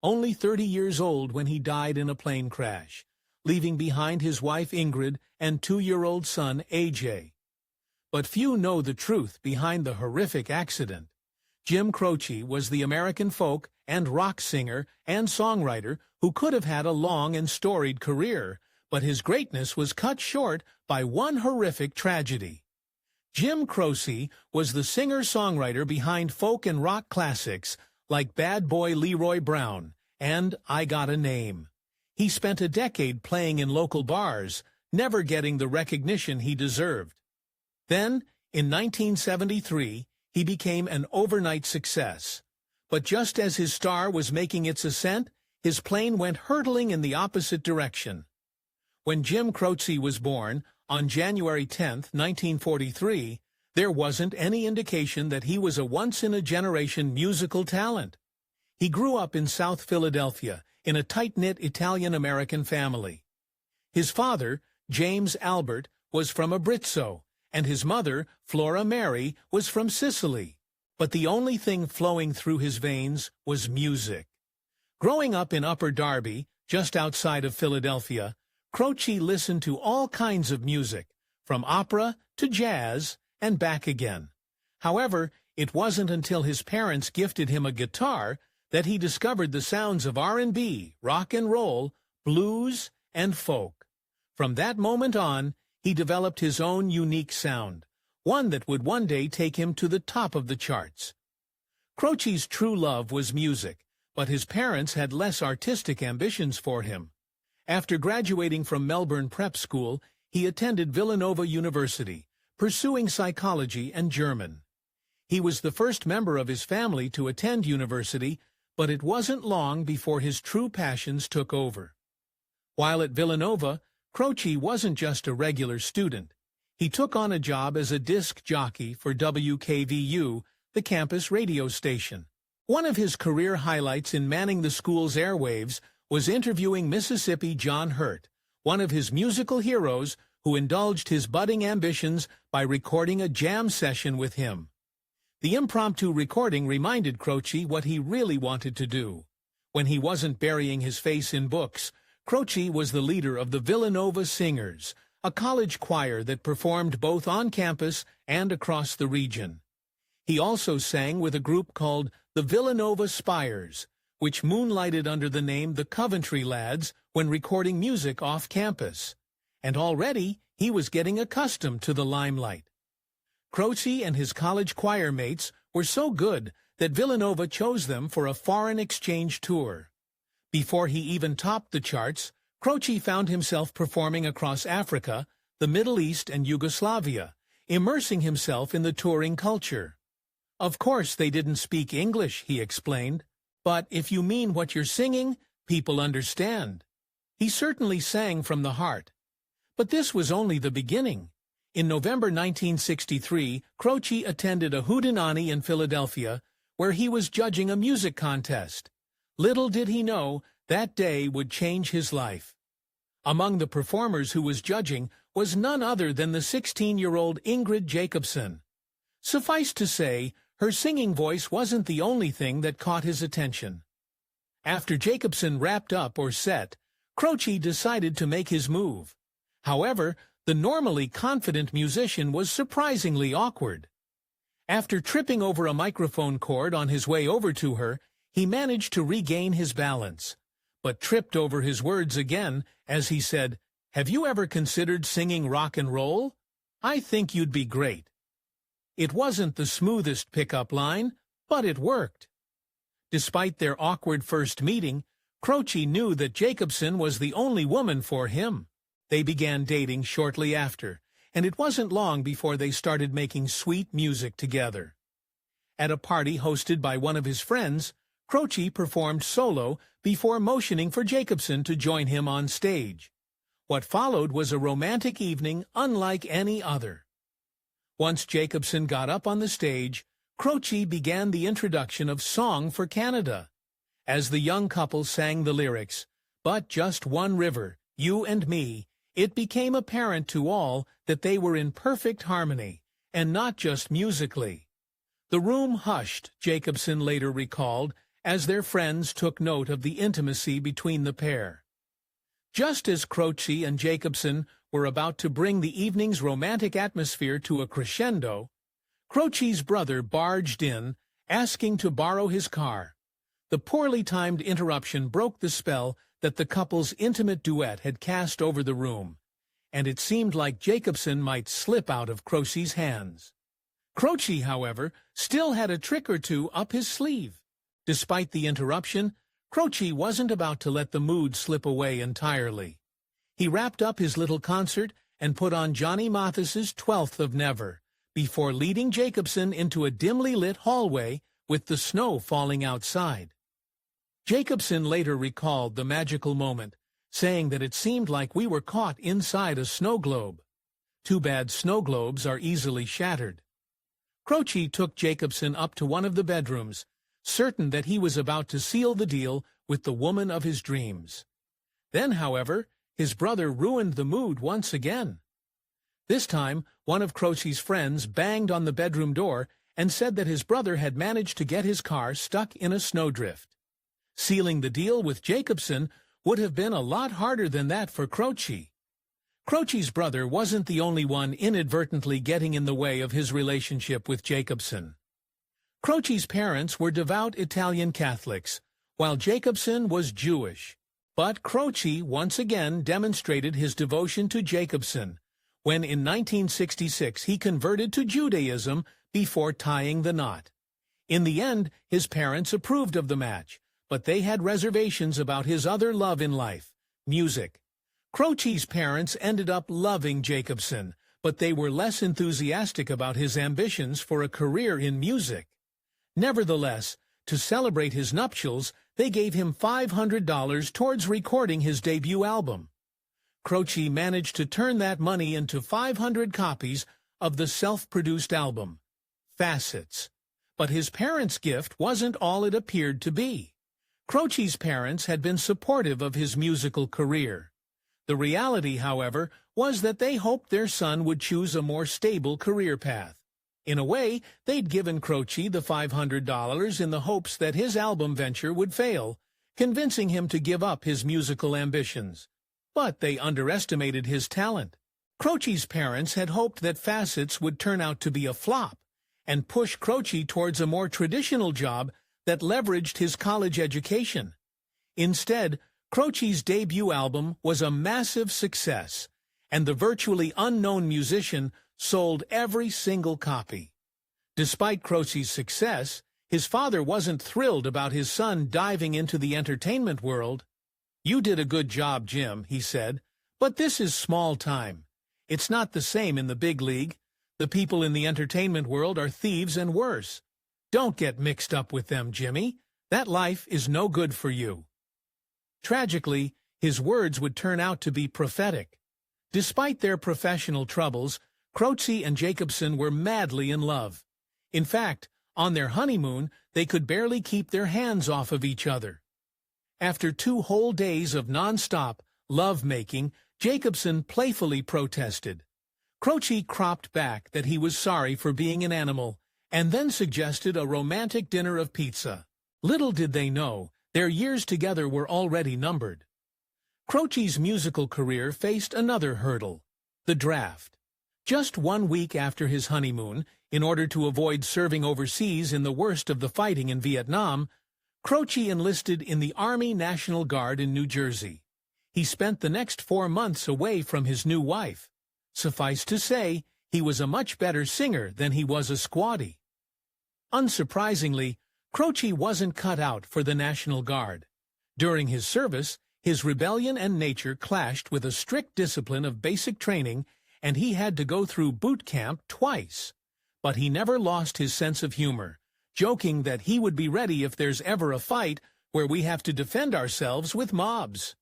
only 30 years old when he died in a plane crash, leaving behind his wife Ingrid and 2-year-old son AJ. But few know the truth behind the horrific accident. Jim Croce was the American folk and rock singer and songwriter who could have had a long and storied career, but his greatness was cut short by one horrific tragedy. Jim Croce was the singer-songwriter behind folk and rock classics like Bad Boy Leroy Brown and I Got a Name. He spent a decade playing in local bars, never getting the recognition he deserved. Then, in 1973, he became an overnight success. But just as his star was making its ascent, his plane went hurtling in the opposite direction. When Jim Croce was born, on January 10, 1943, there wasn't any indication that he was a once-in-a-generation musical talent. He grew up in South Philadelphia, in a tight-knit Italian-American family. His father, James Albert, was from Abruzzo, and his mother, Flora Mary, was from Sicily. But the only thing flowing through his veins was music. Growing up in Upper Darby, just outside of Philadelphia, Croce listened to all kinds of music, from opera to jazz and back again. However, it wasn't until his parents gifted him a guitar that he discovered the sounds of R&B, rock and roll, blues, and folk. From that moment on, he developed his own unique sound, one that would one day take him to the top of the charts. Croce's true love was music, but his parents had less artistic ambitions for him. After graduating from Melbourne Prep School, he attended Villanova University, pursuing psychology and German. He was the first member of his family to attend university, but it wasn't long before his true passions took over. While at Villanova, Croce wasn't just a regular student. He took on a job as a disc jockey for WKVU, the campus radio station. One of his career highlights in manning the school's airwaves was interviewing Mississippi John Hurt, one of his musical heroes who indulged his budding ambitions by recording a jam session with him. The impromptu recording reminded Croce what he really wanted to do. When he wasn't burying his face in books, Croce was the leader of the Villanova Singers, a college choir that performed both on campus and across the region. He also sang with a group called the Villanova Spires, which moonlighted under the name the Coventry Lads when recording music off campus. And already he was getting accustomed to the limelight. Croce and his college choir mates were so good that Villanova chose them for a foreign exchange tour. Before he even topped the charts, Croce found himself performing across Africa, the Middle East, and Yugoslavia, immersing himself in the touring culture. Of course they didn't speak English, he explained, but if you mean what you're singing, people understand. He certainly sang from the heart. But this was only the beginning. In November 1963, Croce attended a hootenanny in Philadelphia, where he was judging a music contest. Little did he know that day would change his life. Among the performers who was judging was none other than the 16-year-old Ingrid Jacobson. Suffice to say, her singing voice wasn't the only thing that caught his attention. After Jacobson wrapped up or set, Croce decided to make his move. However, the normally confident musician was surprisingly awkward. After tripping over a microphone cord on his way over to her, he managed to regain his balance, but tripped over his words again as he said, "Have you ever considered singing rock and roll? I think you'd be great." It wasn't the smoothest pickup line, but it worked. Despite their awkward first meeting, Croce knew that Jacobson was the only woman for him. They began dating shortly after, and it wasn't long before they started making sweet music together. At a party hosted by one of his friends, Croce performed solo before motioning for Jacobson to join him on stage. What followed was a romantic evening unlike any other. Once Jacobson got up on the stage, Croce began the introduction of Song for Canada. As the young couple sang the lyrics, "But just one river, you and me," it became apparent to all that they were in perfect harmony, and not just musically. The room hushed, Jacobson later recalled, as their friends took note of the intimacy between the pair. Just as Croce and Jacobson were about to bring the evening's romantic atmosphere to a crescendo, Croce's brother barged in, asking to borrow his car. The poorly timed interruption broke the spell that the couple's intimate duet had cast over the room, and it seemed like Jacobson might slip out of Croce's hands. Croce, however, still had a trick or two up his sleeve. Despite the interruption, Croce wasn't about to let the mood slip away entirely. He wrapped up his little concert and put on Johnny Mathis's 12th of Never, before leading Jacobson into a dimly lit hallway with the snow falling outside. Jacobson later recalled the magical moment, saying that it seemed like we were caught inside a snow globe. Too bad snow globes are easily shattered. Croce took Jacobson up to one of the bedrooms, certain that he was about to seal the deal with the woman of his dreams. Then, however, his brother ruined the mood once again. This time, one of Croce's friends banged on the bedroom door and said that his brother had managed to get his car stuck in a snowdrift. Sealing the deal with Jacobson would have been a lot harder than that for Croce. Croce's brother wasn't the only one inadvertently getting in the way of his relationship with Jacobson. Croce's parents were devout Italian Catholics, while Jacobson was Jewish. But Croce once again demonstrated his devotion to Jacobson, when in 1966 he converted to Judaism before tying the knot. In the end, his parents approved of the match, but they had reservations about his other love in life, music. Croce's parents ended up loving Jacobson, but they were less enthusiastic about his ambitions for a career in music. Nevertheless, to celebrate his nuptials, they gave him $500 towards recording his debut album. Croce managed to turn that money into 500 copies of the self-produced album, Facets. But his parents' gift wasn't all it appeared to be. Croce's parents had been supportive of his musical career. The reality, however, was that they hoped their son would choose a more stable career path. In a way, they'd given Croce the $500 in the hopes that his album venture would fail, convincing him to give up his musical ambitions. But they underestimated his talent. Croce's parents had hoped that Facets would turn out to be a flop and push Croce towards a more traditional job that leveraged his college education. Instead, Croce's debut album was a massive success, and the virtually unknown musician sold every single copy. Despite Croce's success, his father wasn't thrilled about his son diving into the entertainment world. "You did a good job, Jim," he said, "but this is small time. It's not the same in the big league. The people in the entertainment world are thieves and worse. Don't get mixed up with them, Jimmy. That life is no good for you." Tragically, his words would turn out to be prophetic. Despite their professional troubles, Croce and Jacobson were madly in love. In fact, on their honeymoon, they could barely keep their hands off of each other. After 2 whole days of non-stop love-making, Jacobson playfully protested. Croce cropped back that he was sorry for being an animal, and then suggested a romantic dinner of pizza. Little did they know, their years together were already numbered. Croce's musical career faced another hurdle, the draft. Just 1 week after his honeymoon, in order to avoid serving overseas in the worst of the fighting in Vietnam, Croce enlisted in the Army National Guard in New Jersey. He spent the next 4 months away from his new wife. Suffice to say, he was a much better singer than he was a squatty. Unsurprisingly, Croce wasn't cut out for the National Guard. During his service, his rebellion and nature clashed with a strict discipline of basic training, and he had to go through boot camp twice. But he never lost his sense of humor, joking that he would be ready if there's ever a fight where we have to defend ourselves with mobs.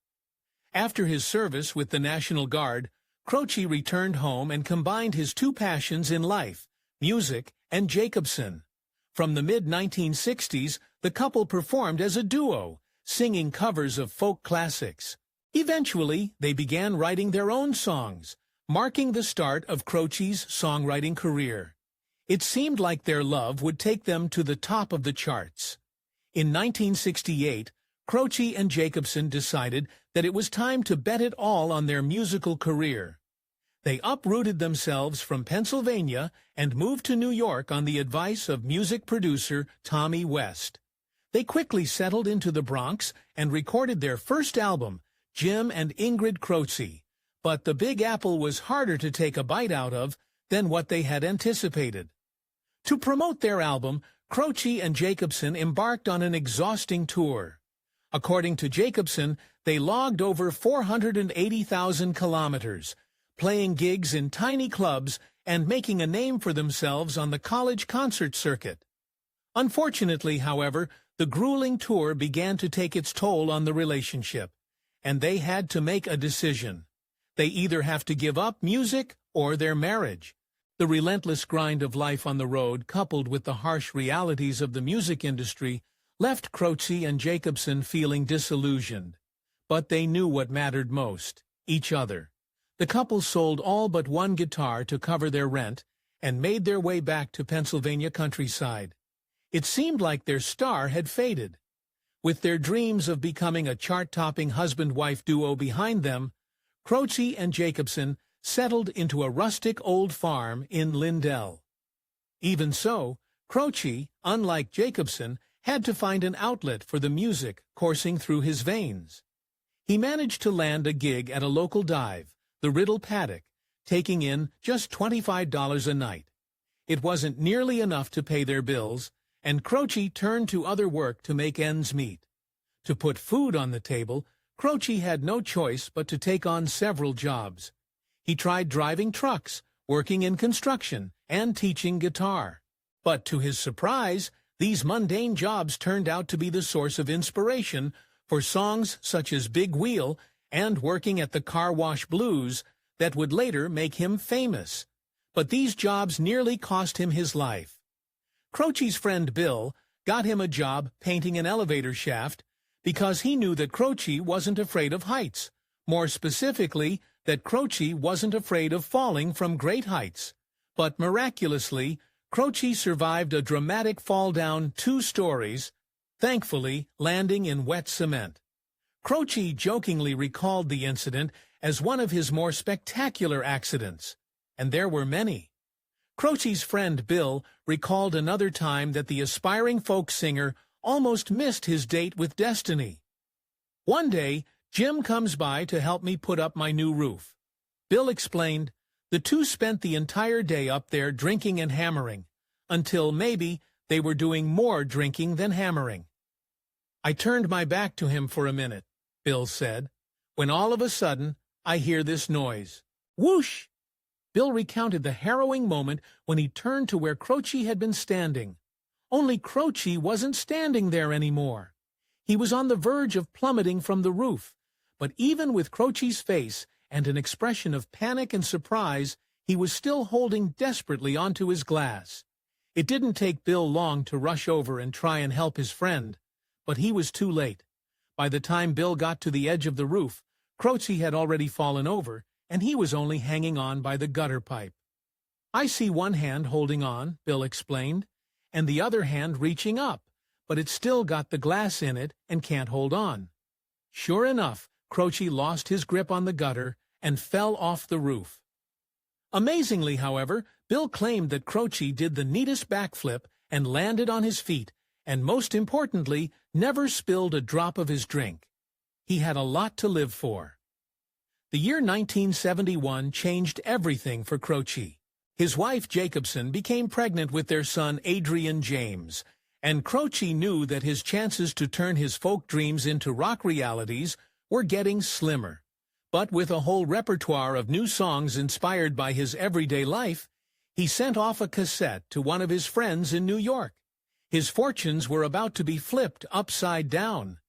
After his service with the National Guard, Croce returned home and combined his 2 passions in life, music and Jacobson. From the mid-1960s, the couple performed as a duo, singing covers of folk classics. Eventually, they began writing their own songs, marking the start of Croce's songwriting career. It seemed like their love would take them to the top of the charts. In 1968, Croce and Jacobson decided that it was time to bet it all on their musical career. They uprooted themselves from Pennsylvania and moved to New York on the advice of music producer Tommy West. They quickly settled into the Bronx and recorded their first album, Jim and Ingrid Croce. But the Big Apple was harder to take a bite out of than what they had anticipated. To promote their album, Croce and Jacobson embarked on an exhausting tour. According to Jacobson, they logged over 480,000 kilometers, playing gigs in tiny clubs and making a name for themselves on the college concert circuit. Unfortunately, however, the grueling tour began to take its toll on the relationship, and they had to make a decision. They either have to give up music or their marriage. The relentless grind of life on the road, coupled with the harsh realities of the music industry, left Croce and Jacobson feeling disillusioned. But they knew what mattered most: each other. The couple sold all but one guitar to cover their rent and made their way back to Pennsylvania countryside. It seemed like their star had faded. With their dreams of becoming a chart-topping husband-wife duo behind them, Croce and Jacobson settled into a rustic old farm in Lindell. Even so, Croce, unlike Jacobson, had to find an outlet for the music coursing through his veins. He managed to land a gig at a local dive, the Riddle Paddock, taking in just $25 a night. It wasn't nearly enough to pay their bills, and Croce turned to other work to make ends meet. To put food on the table, Croce had no choice but to take on several jobs. He tried driving trucks, working in construction, and teaching guitar. But to his surprise, these mundane jobs turned out to be the source of inspiration for songs such as Big Wheel and Working at the Car Wash Blues that would later make him famous. But these jobs nearly cost him his life. Croce's friend Bill got him a job painting an elevator shaft because he knew that Croce wasn't afraid of heights. More specifically, that Croce wasn't afraid of falling from great heights. But miraculously, Croce survived a dramatic fall down 2 stories, thankfully landing in wet cement. Croce jokingly recalled the incident as one of his more spectacular accidents, and there were many. Croce's friend Bill recalled another time that the aspiring folk singer almost missed his date with destiny. "One day, Jim comes by to help me put up my new roof," Bill explained. The two spent the entire day up there drinking and hammering, until maybe they were doing more drinking than hammering. "I turned my back to him for a minute," Bill said, "when all of a sudden I hear this noise. Whoosh!" Bill recounted the harrowing moment when he turned to where Croce had been standing. Only Croce wasn't standing there anymore. He was on the verge of plummeting from the roof, but even with Croce's face and an expression of panic and surprise, he was still holding desperately onto his glass. It didn't take Bill long to rush over and try and help his friend, but he was too late. By the time Bill got to the edge of the roof, Croce had already fallen over, and he was only hanging on by the gutter pipe. "I see one hand holding on," Bill explained, "and the other hand reaching up, but it's still got the glass in it and can't hold on." Sure enough, Croce lost his grip on the gutter and fell off the roof. Amazingly, however, Bill claimed that Croce did the neatest backflip and landed on his feet, and most importantly, never spilled a drop of his drink. He had a lot to live for. The year 1971 changed everything for Croce. His wife Jacobson became pregnant with their son Adrian James, and Croce knew that his chances to turn his folk dreams into rock realities were getting slimmer. But with a whole repertoire of new songs inspired by his everyday life, he sent off a cassette to one of his friends in New York. His fortunes were about to be flipped upside down.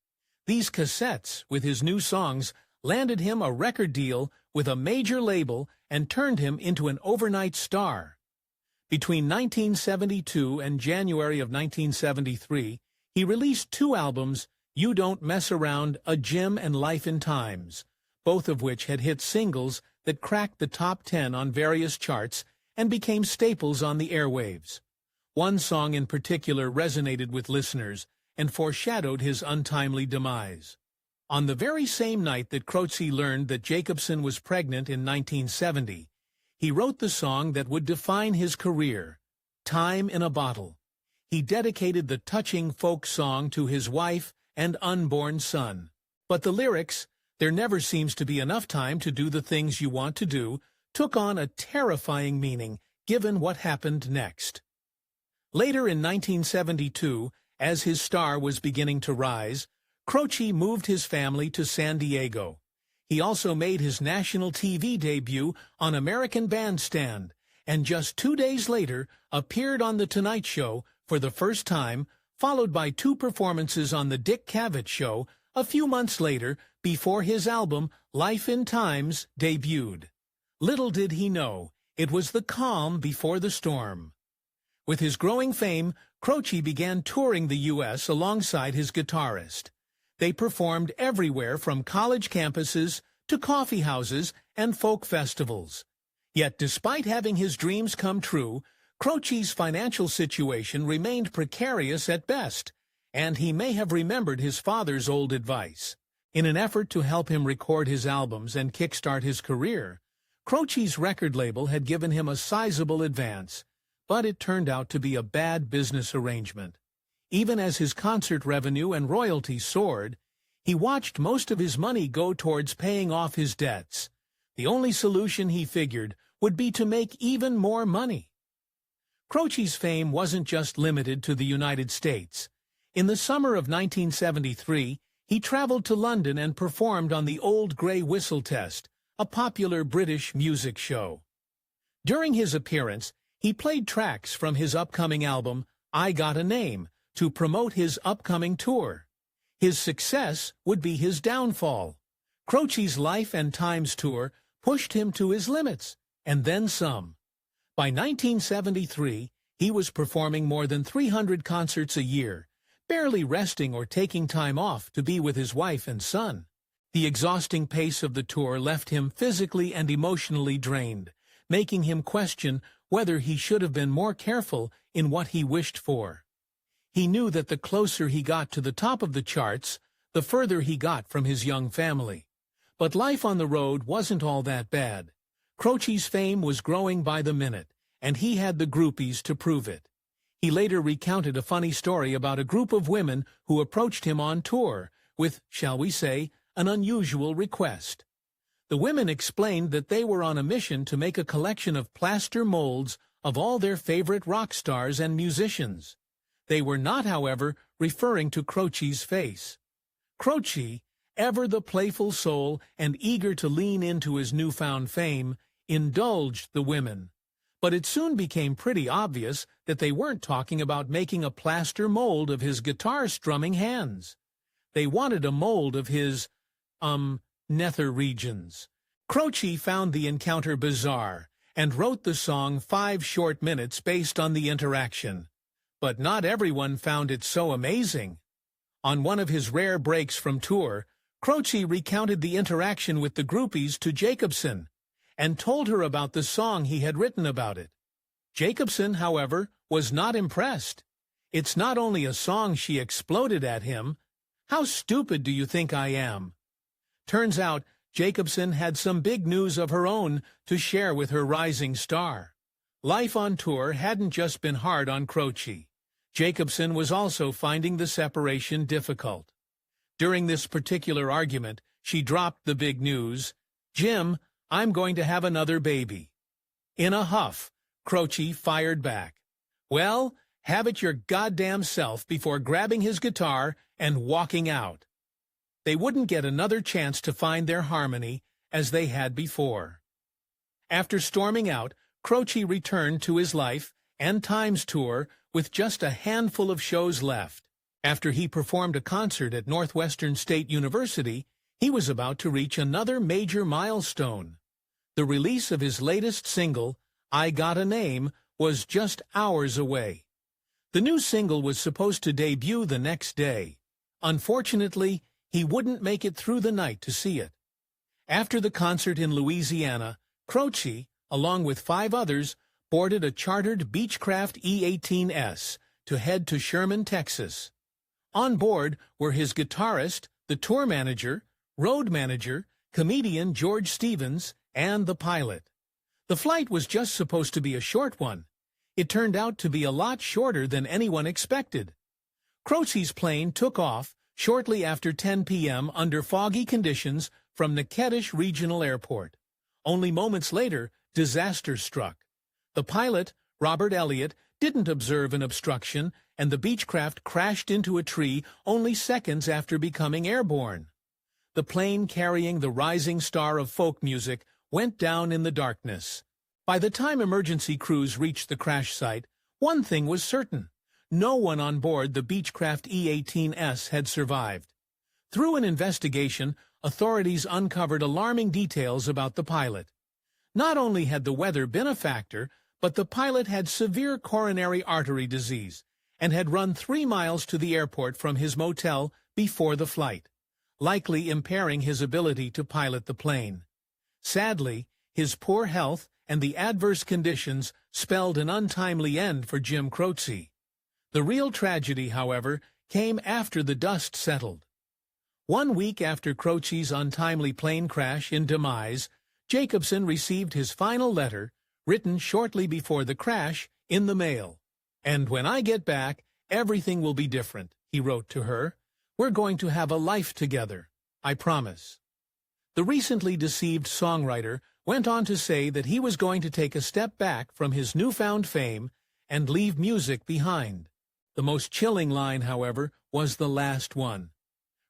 These cassettes, with his new songs, landed him a record deal with a major label and turned him into an overnight star. Between 1972 and January of 1973, he released 2 albums, You Don't Mess Around, A Jim and Life in Times, both of which had hit singles that cracked the top 10 on various charts and became staples on the airwaves. One song in particular resonated with listeners, and foreshadowed his untimely demise. On the very same night that Croce learned that Jacobson was pregnant in 1970, he wrote the song that would define his career, Time in a Bottle. He dedicated the touching folk song to his wife and unborn son. But the lyrics, "There never seems to be enough time to do the things you want to do," took on a terrifying meaning given what happened next. Later in 1972, as his star was beginning to rise, Croce moved his family to San Diego. He also made his national TV debut on American Bandstand, and just 2 days later appeared on The Tonight Show for the first time, followed by 2 performances on The Dick Cavett Show a few months later before his album Life in Times debuted. Little did he know, it was the calm before the storm. With his growing fame, Croce began touring the U.S. alongside his guitarist. They performed everywhere from college campuses to coffee houses and folk festivals. Yet despite having his dreams come true, Croce's financial situation remained precarious at best, and he may have remembered his father's old advice. In an effort to help him record his albums and kickstart his career, Croce's record label had given him a sizable advance, but it turned out to be a bad business arrangement. Even as his concert revenue and royalties soared, he watched most of his money go towards paying off his debts. The only solution, he figured, would be to make even more money. Croce's fame wasn't just limited to the United States. In the summer of 1973, he traveled to London and performed on the Old Grey Whistle Test, a popular British music show. During his appearance, he played tracks from his upcoming album, I Got a Name, to promote his upcoming tour. His success would be his downfall. Croce's Life and Times tour pushed him to his limits, and then some. By 1973, he was performing more than 300 concerts a year, barely resting or taking time off to be with his wife and son. The exhausting pace of the tour left him physically and emotionally drained, making him question whether he should have been more careful in what he wished for. He knew that the closer he got to the top of the charts, the further he got from his young family. But life on the road wasn't all that bad. Croce's fame was growing by the minute, and he had the groupies to prove it. He later recounted a funny story about a group of women who approached him on tour with, shall we say, an unusual request. The women explained that they were on a mission to make a collection of plaster molds of all their favorite rock stars and musicians. They were not, however, referring to Croce's face. Croce, ever the playful soul and eager to lean into his newfound fame, indulged the women. But it soon became pretty obvious that they weren't talking about making a plaster mold of his guitar-strumming hands. They wanted a mold of his, nether regions. Croce found the encounter bizarre and wrote the song 5 short minutes based on the interaction. But not everyone found it so amazing. On one of his rare breaks from tour, Croce recounted the interaction with the groupies to Jacobson and told her about the song he had written about it. Jacobson, however, was not impressed. "It's not only a song," she exploded at him. "How stupid do you think I am?" Turns out, Jacobson had some big news of her own to share with her rising star. Life on tour hadn't just been hard on Croce. Jacobson was also finding the separation difficult. During this particular argument, she dropped the big news, "Jim, I'm going to have another baby." In a huff, Croce fired back, "Well, have it your goddamn self," before grabbing his guitar and walking out. They wouldn't get another chance to find their harmony as they had before. After storming out, Croce returned to his Life and Times tour with just a handful of shows left. After he performed a concert at Northwestern State University, he was about to reach another major milestone. The release of his latest single, I Got a Name, was just hours away. The new single was supposed to debut the next day. Unfortunately, he wouldn't make it through the night to see it. After the concert in Louisiana, Croce, along with 5 others, boarded a chartered Beechcraft E-18S to head to Sherman, Texas. On board were his guitarist, the tour manager, road manager, comedian George Stevens, and the pilot. The flight was just supposed to be a short one. It turned out to be a lot shorter than anyone expected. Croce's plane took off shortly after 10 p.m. under foggy conditions from Natchitoches Regional Airport. Only moments later, disaster struck. The pilot, Robert Elliott, didn't observe an obstruction, and the Beechcraft crashed into a tree only seconds after becoming airborne. The plane carrying the rising star of folk music went down in the darkness. By the time emergency crews reached the crash site, one thing was certain. No one on board the Beechcraft E-18S had survived. Through an investigation, authorities uncovered alarming details about the pilot. Not only had the weather been a factor, but the pilot had severe coronary artery disease and had run 3 miles to the airport from his motel before the flight, likely impairing his ability to pilot the plane. Sadly, his poor health and the adverse conditions spelled an untimely end for Jim Croce. The real tragedy, however, came after the dust settled. 1 week after Croce's untimely plane crash in Demise, Jacobson received his final letter, written shortly before the crash, in the mail. "And when I get back, everything will be different," he wrote to her. "We're going to have a life together, I promise." The recently deceived songwriter went on to say that he was going to take a step back from his newfound fame and leave music behind. The most chilling line, however, was the last one.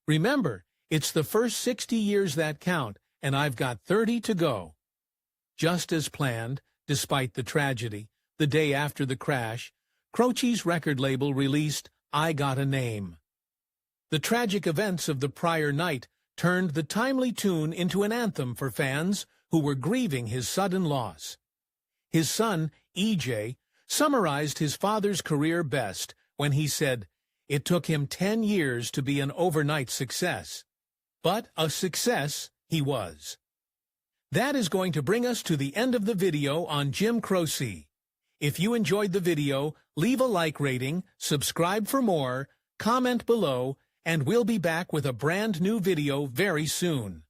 "Remember, it's the first 60 years that count, and I've got 30 to go." Just as planned, despite the tragedy, the day after the crash, Croce's record label released "I Got a Name." The tragic events of the prior night turned the timely tune into an anthem for fans who were grieving his sudden loss. His son, E.J., summarized his father's career best when he said, "It took him 10 years to be an overnight success, but a success he was." That is going to bring us to the end of the video on Jim Croce. If you enjoyed the video, leave a like rating, subscribe for more, comment below, and we'll be back with a brand new video very soon.